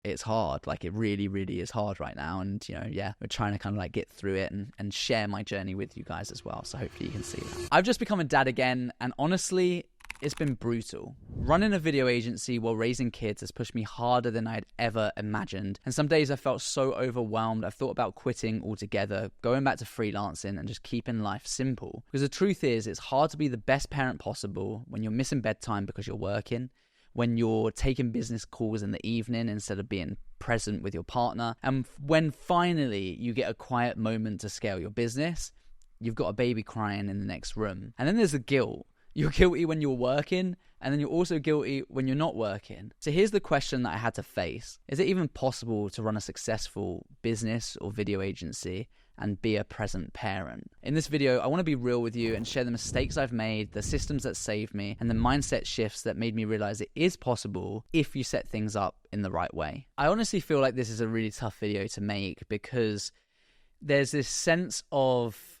it's hard. Like, it really, really is hard right now. And, we're trying to kind of like get through it and share my journey with you guys as well. So hopefully you can see that. I've just become a dad again. And honestly, it's been brutal. Running a video agency while raising kids has pushed me harder than I'd ever imagined. And some days I felt so overwhelmed, I've thought about quitting altogether, going back to freelancing and just keeping life simple. Because the truth is, it's hard to be the best parent possible when you're missing bedtime because you're working, when you're taking business calls in the evening instead of being present with your partner, and when finally you get a quiet moment to scale your business, you've got a baby crying in the next room. And then there's the guilt. You're guilty when you're working, and then you're also guilty when you're not working. So here's the question that I had to face. Is it even possible to run a successful business or video agency and be a present parent? In this video, I want to be real with you and share the mistakes I've made, the systems that saved me, and the mindset shifts that made me realize it is possible if you set things up in the right way. I honestly feel like this is a really tough video to make because there's this sense of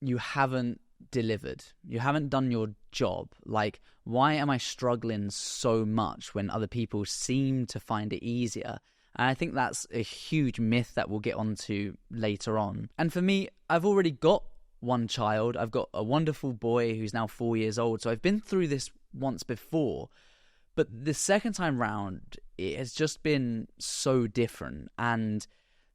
you haven't delivered. You haven't done your job. Like, why am I struggling so much when other people seem to find it easier? And I think that's a huge myth that we'll get onto later on. And for me, I've already got one child. I've got a wonderful boy who's now 4 years old. So I've been through this once before. But the second time round, it has just been so different. And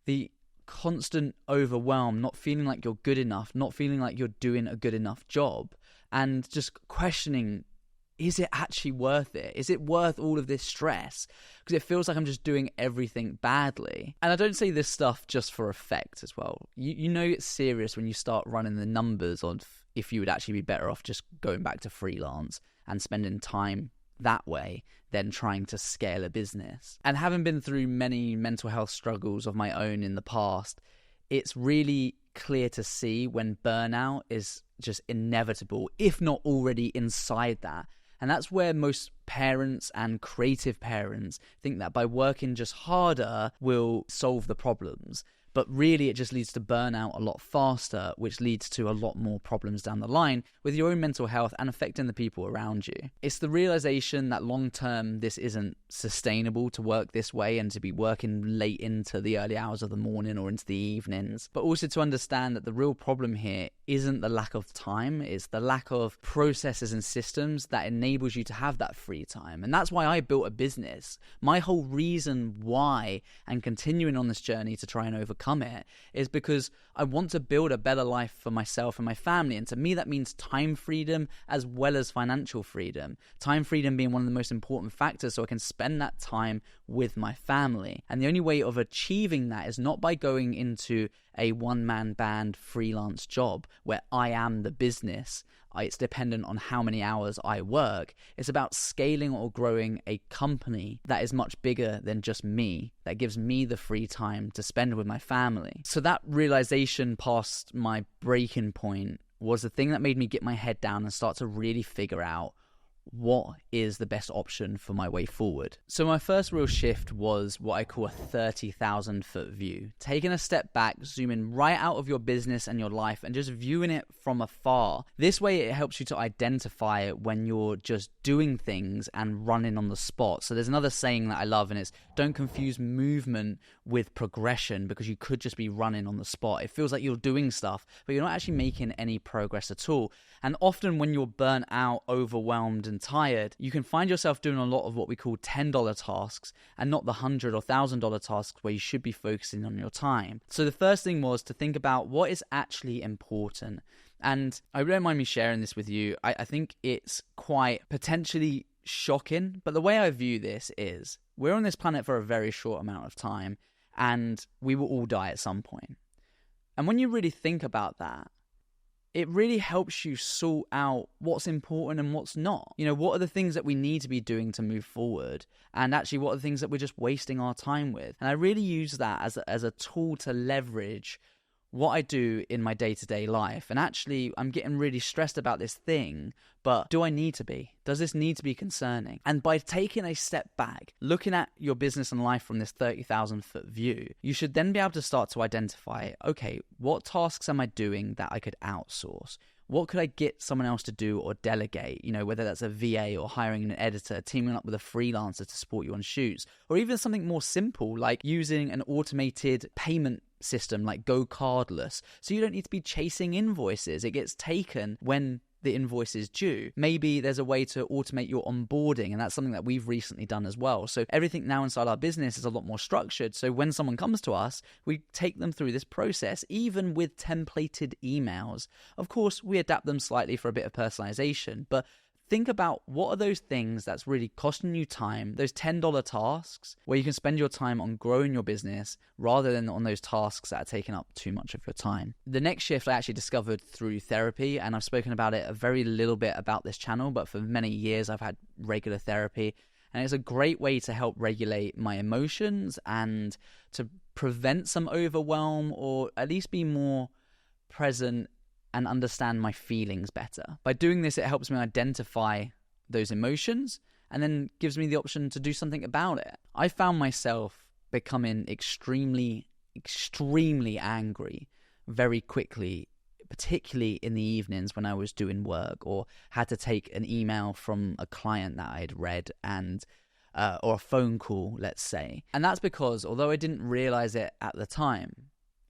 the constant overwhelm, not feeling like you're good enough, not feeling like you're doing a good enough job, and just questioning, is it actually worth it? Is it worth all of this stress? Because it feels like I'm just doing everything badly. And I don't say this stuff just for effect as well. You know it's serious when you start running the numbers on if you would actually be better off just going back to freelance and spending time that way than trying to scale a business. And having been through many mental health struggles of my own in the past, it's really clear to see when burnout is just inevitable, if not already inside that. And that's where most parents and creative parents think that by working just harder will solve the problems. But really, it just leads to burnout a lot faster, which leads to a lot more problems down the line with your own mental health and affecting the people around you. It's the realization that long term, this isn't sustainable to work this way and to be working late into the early hours of the morning or into the evenings. But also to understand that the real problem here isn't the lack of time, it's the lack of processes and systems that enables you to have that free time. And that's why I built a business. My whole reason why and continuing on this journey to try and overcome it is because I want to build a better life for myself and my family. And to me, that means time freedom as well as financial freedom. Time freedom being one of the most important factors so I can spend that time with my family. And the only way of achieving that is not by going into a one-man band freelance job where I am the business. It's dependent on how many hours I work. It's about scaling or growing a company that is much bigger than just me, that gives me the free time to spend with my family. So that realization past my breaking point was the thing that made me get my head down and start to really figure out what is the best option for my way forward. So my first real shift was what I call a 30,000 foot view. Taking a step back, zooming right out of your business and your life and just viewing it from afar. This way it helps you to identify when you're just doing things and running on the spot. So there's another saying that I love, and it's don't confuse movement with progression, because you could just be running on the spot. It feels like you're doing stuff, but you're not actually making any progress at all. And often when you're burnt out, overwhelmed and tired, you can find yourself doing a lot of what we call $10 tasks and not the $100 or $1,000 tasks where you should be focusing on your time. So the first thing was to think about what is actually important. And I don't mind me sharing this with you. I think it's quite potentially shocking, but the way I view this is we're on this planet for a very short amount of time and we will all die at some point. And when you really think about that, it really helps you sort out what's important and what's not. You know, what are the things that we need to be doing to move forward? And actually, what are the things that we're just wasting our time with? And I really use that as a tool to leverage what I do in my day-to-day life. And actually, I'm getting really stressed about this thing, but do I need to be? Does this need to be concerning? And by taking a step back, looking at your business and life from this 30,000 foot view, you should then be able to start to identify, okay, what tasks am I doing that I could outsource? what could I get someone else to do or delegate? You know, whether that's a VA or hiring an editor, teaming up with a freelancer to support you on shoots, or even something more simple like using an automated payment system like Go Cardless. So you don't need to be chasing invoices. It gets taken when the invoice is due. Maybe there's a way to automate your onboarding, and that's something that we've recently done as well. So everything now inside our business is a lot more structured. So when someone comes to us, we take them through this process, even with templated emails. Of course, we adapt them slightly for a bit of personalization, but think about what are those things that's really costing you time, those $10 tasks where you can spend your time on growing your business rather than on those tasks that are taking up too much of your time. The next shift I actually discovered through therapy, and I've spoken about it a very little bit about this channel, but for many years I've had regular therapy, and it's a great way to help regulate my emotions and to prevent some overwhelm, or at least be more present and understand my feelings better. By doing this, it helps me identify those emotions and then gives me the option to do something about it. I found myself becoming extremely angry very quickly, particularly in the evenings when I was doing work or had to take an email from a client that I'd read and or a phone call, let's say. And that's because, although I didn't realize it at the time,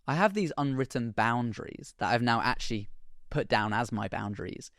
I have these unwritten boundaries that I've now actually put down as my boundaries.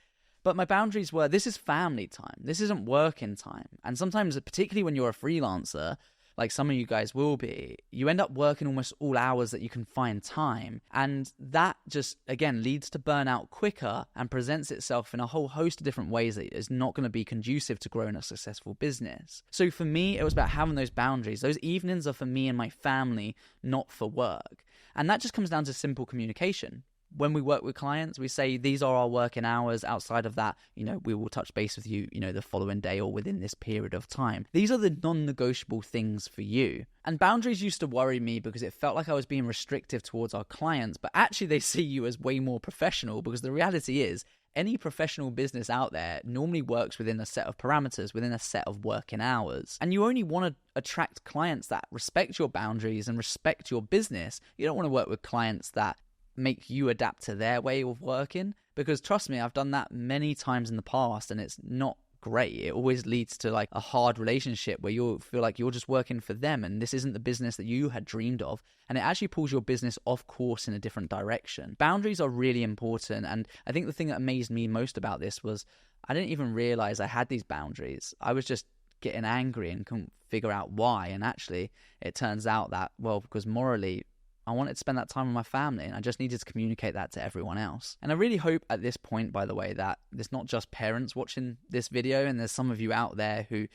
But my boundaries were, this is family time. This isn't working time. And sometimes, particularly when you're a freelancer, like some of you guys will be, you end up working almost all hours that you can find time. And that just, again, leads to burnout quicker and presents itself in a whole host of different ways that is not going to be conducive to growing a successful business. So for me, it was about having those boundaries. Those evenings are for me and my family, not for work. And that just comes down to simple communication. When we work with clients, we say these are our working hours. Outside of that, we will touch base with you, the following day or within this period of time. These are the non-negotiable things for you. And boundaries used to worry me because it felt like I was being restrictive towards our clients, but actually they see you as way more professional, because the reality is any professional business out there normally works within a set of parameters, within a set of working hours. And you only want to attract clients that respect your boundaries and respect your business. You don't want to work with clients that make you adapt to their way of working, because trust me, I've done that many times in the past and it's not great. It always leads to like a hard relationship where you'll feel like you're just working for them and this isn't the business that you had dreamed of, and it actually pulls your business off course in a different direction. Boundaries are really important, and I think the thing that amazed me most about this was I didn't even realize I had these boundaries. I was just getting angry and couldn't figure out why, and actually it turns out that, well, because morally I wanted to spend that time with my family, and I just needed to communicate that to everyone else. And I really hope at this point, by the way, that there's not just parents watching this video, and there's some of you out there who,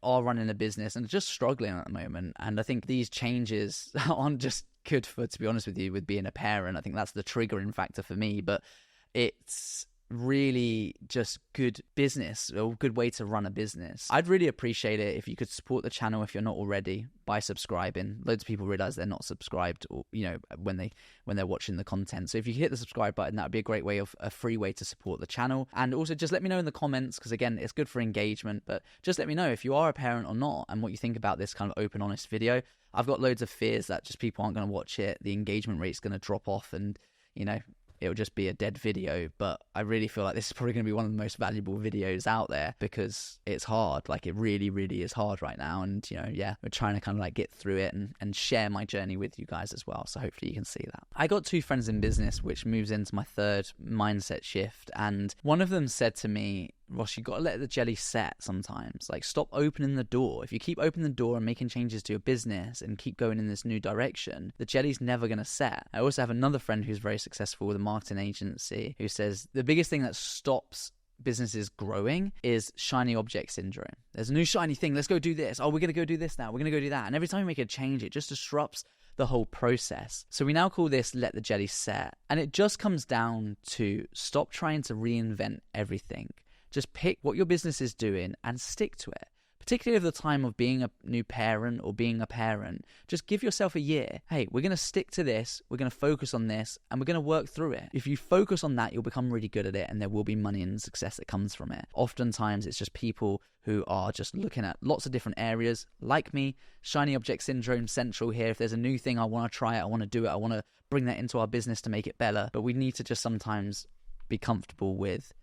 are running a business and are just struggling at the moment. And I think these changes aren't just good for, to be honest with you, with being a parent. I think that's the triggering factor for me, but it's really just good business, or good way to run a business. I'd really appreciate it if you could support the channel if you're not already by subscribing. Loads of people realize they're not subscribed, or when they're watching the content. So if you hit the subscribe button, that would be a great way of a free way to support the channel. And also just let me know in the comments, because again, it's good for engagement, but just let me know if you are a parent or not and what you think about this kind of open, honest video. I've got loads of fears that just people aren't going to watch it, the engagement rate's going to drop off, and it'll just be a dead video. But I really feel like this is probably going to be one of the most valuable videos out there, because it's hard. Like, it really, really is hard right now. And, we're trying to kind of like get through it and share my journey with you guys as well. So hopefully you can see that. I got 2 friends in business, which moves into my third mindset shift. And one of them said to me, Ross, you got to let the jelly set sometimes. Like, stop opening the door. If you keep opening the door and making changes to your business and keep going in this new direction, the jelly's never going to set. I also have another friend who's very successful with a marketing agency who says the biggest thing that stops businesses growing is shiny object syndrome. There's a new shiny thing. Let's go do this. Oh, we're going to go do this now. We're going to go do that. And every time we make a change, it just disrupts the whole process. So we now call this let the jelly set. And it just comes down to stop trying to reinvent everything. Just pick what your business is doing and stick to it. Particularly over the time of being a new parent or being a parent, just give yourself a year. Hey, we're going to stick to this, we're going to focus on this, and we're going to work through it. If you focus on that, you'll become really good at it, and there will be money and success that comes from it. Oftentimes, it's just people who are just looking at lots of different areas. Like me, shiny object syndrome central here. If there's a new thing, I want to try it, I want to do it, I want to bring that into our business to make it better. But we need to just sometimes be comfortable with,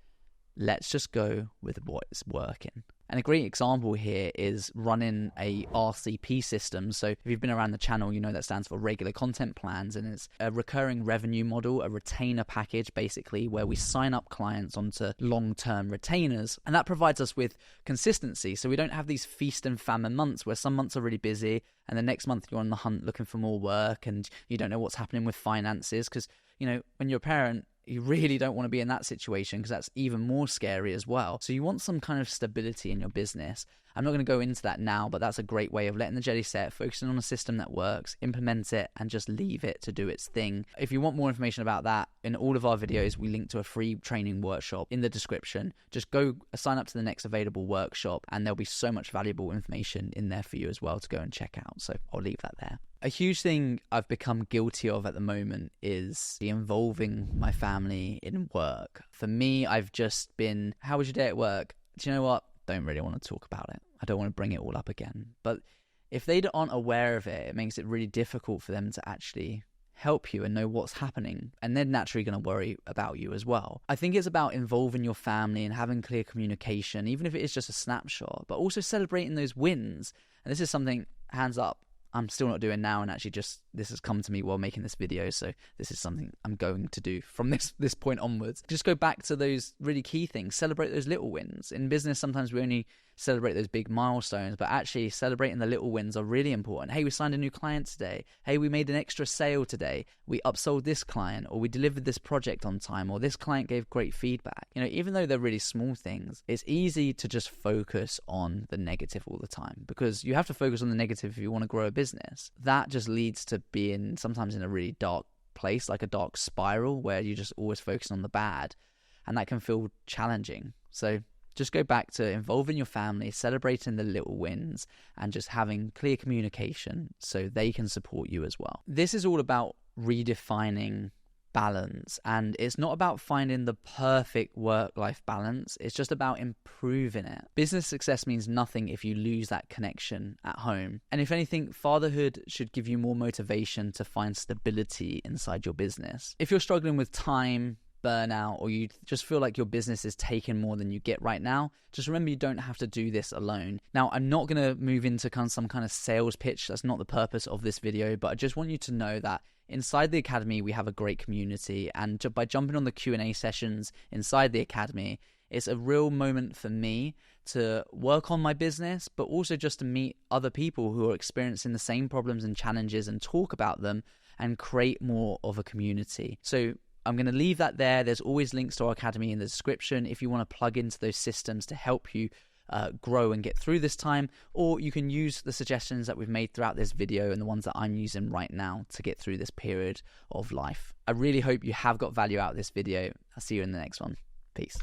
let's just go with what is working. And a great example here is running a RCP system. So if you've been around the channel, you know that stands for regular content plans, and it's a recurring revenue model, a retainer package basically, where we sign up clients onto long-term retainers, and that provides us with consistency. So we don't have these feast and famine months where some months are really busy and the next month you're on the hunt looking for more work and you don't know what's happening with finances, because when you're a parent, you really don't want to be in that situation, because that's even more scary as well. So you want some kind of stability in your business. I'm not going to go into that now, but that's a great way of letting the jelly set, focusing on a system that works, implement it, and just leave it to do its thing. If you want more information about that, in all of our videos, we link to a free training workshop in the description. Just go sign up to the next available workshop, and there'll be so much valuable information in there for you as well to go and check out. So I'll leave that there. A huge thing I've become guilty of at the moment is involving my family in work. For me, I've just been, how was your day at work? Do you know what? Don't really want to talk about it. I don't want to bring it all up again. But if they aren't aware of it, it makes it really difficult for them to actually help you and know what's happening. And they're naturally going to worry about you as well. I think it's about involving your family and having clear communication, even if it is just a snapshot, but also celebrating those wins. And this is something, hands up, I'm still not doing now, and actually this has come to me while making this video, so this is something I'm going to do from this point onwards. Just go back to those really key things, celebrate those little wins. In business, sometimes we only celebrate those big milestones, but actually celebrating the little wins are really important. Hey, we signed a new client today. Hey, we made an extra sale today. We upsold this client, or we delivered this project on time, or this client gave great feedback. Even though they're really small things, it's easy to just focus on the negative all the time, because you have to focus on the negative if you want to grow a business. That just leads to being sometimes in a really dark place, like a dark spiral where you're just always focusing on the bad, and that can feel challenging. So just go back to involving your family, celebrating the little wins, and just having clear communication so they can support you as well. This is all about redefining balance, and it's not about finding the perfect work-life balance. It's just about improving it. Business success means nothing if you lose that connection at home. And if anything, fatherhood should give you more motivation to find stability inside your business. If you're struggling with time, burnout, or you just feel like your business is taking more than you get right now, just remember you don't have to do this alone. Now, I'm not going to move into some kind of sales pitch. That's not the purpose of this video, but I just want you to know that inside the Academy, we have a great community, and by jumping on the Q&A sessions inside the Academy, it's a real moment for me to work on my business, but also just to meet other people who are experiencing the same problems and challenges and talk about them and create more of a community. So I'm going to leave that there. There's always links to our Academy in the description if you want to plug into those systems to help you grow and get through this time, or you can use the suggestions that we've made throughout this video and the ones that I'm using right now to get through this period of life. I really hope you have got value out of this video. I'll see you in the next one. Peace.